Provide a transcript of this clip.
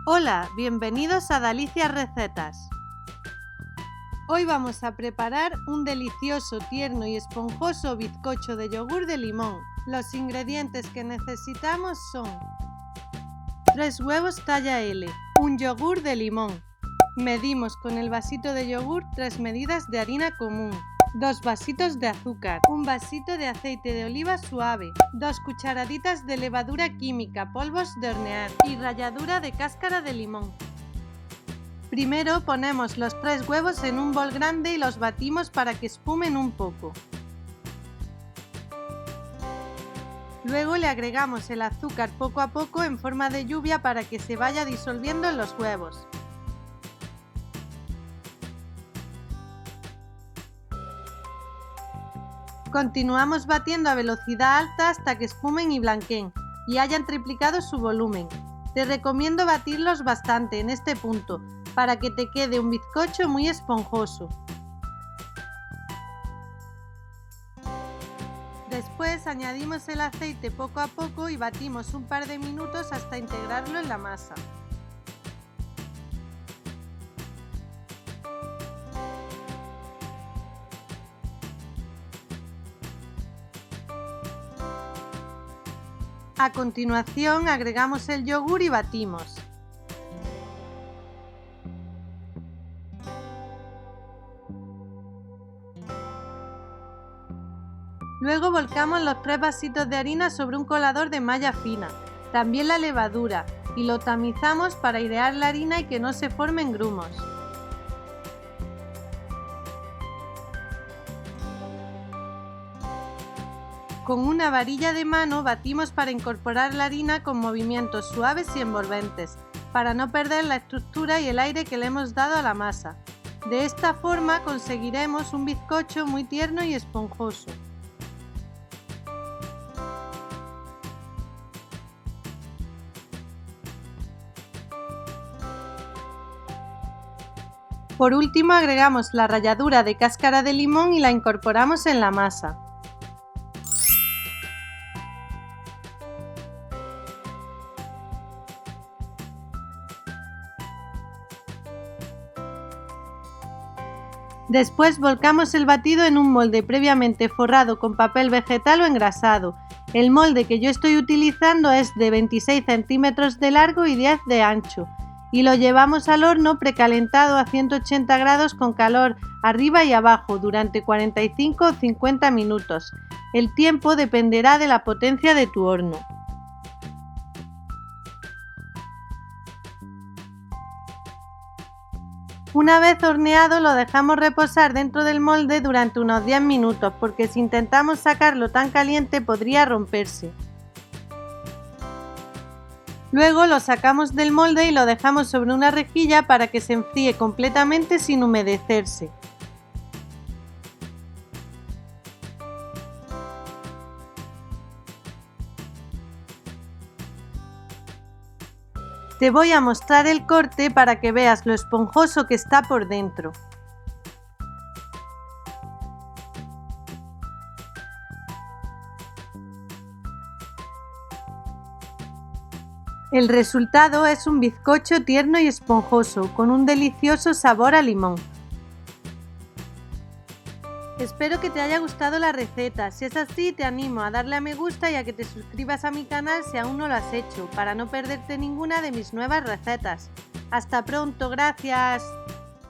Hola, bienvenidos a Dalicias Recetas. Hoy vamos a preparar un delicioso, tierno y esponjoso bizcocho de yogur de limón. Los ingredientes que necesitamos son 3 huevos talla L, un yogur de limón. Medimos con el vasito de yogur 3 medidas de harina común, 2 vasitos de azúcar, un vasito de aceite de oliva suave, 2 cucharaditas de levadura química, polvos de hornear y ralladura de cáscara de limón. Primero ponemos los 3 huevos en un bol grande y los batimos para que espumen un poco. Luego le agregamos el azúcar poco a poco en forma de lluvia para que se vaya disolviendo en los huevos. Continuamos batiendo a velocidad alta hasta que espumen y blanqueen y hayan triplicado su volumen. Te recomiendo batirlos bastante en este punto para que te quede un bizcocho muy esponjoso. Después añadimos el aceite poco a poco y batimos un par de minutos hasta integrarlo en la masa. A continuación agregamos el yogur y batimos. Luego volcamos los 3 vasitos de harina sobre un colador de malla fina, también la levadura, y lo tamizamos para airear la harina y que no se formen grumos. Con una varilla de mano batimos para incorporar la harina con movimientos suaves y envolventes, para no perder la estructura y el aire que le hemos dado a la masa. De esta forma conseguiremos un bizcocho muy tierno y esponjoso. Por último agregamos la ralladura de cáscara de limón y la incorporamos en la masa. Después volcamos el batido en un molde previamente forrado con papel vegetal o engrasado. El molde que yo estoy utilizando es de 26 centímetros de largo y 10 de ancho y lo llevamos al horno precalentado a 180 grados con calor arriba y abajo durante 45 o 50 minutos. El tiempo dependerá de la potencia de tu horno. Una vez horneado lo dejamos reposar dentro del molde durante unos 10 minutos porque si intentamos sacarlo tan caliente podría romperse. Luego lo sacamos del molde y lo dejamos sobre una rejilla para que se enfríe completamente sin humedecerse. Te voy a mostrar el corte para que veas lo esponjoso que está por dentro. El resultado es un bizcocho tierno y esponjoso, con un delicioso sabor a limón. Espero que te haya gustado la receta. Si es así, te animo a darle a me gusta y a que te suscribas a mi canal si aún no lo has hecho, para no perderte ninguna de mis nuevas recetas. ¡Hasta pronto! ¡Gracias!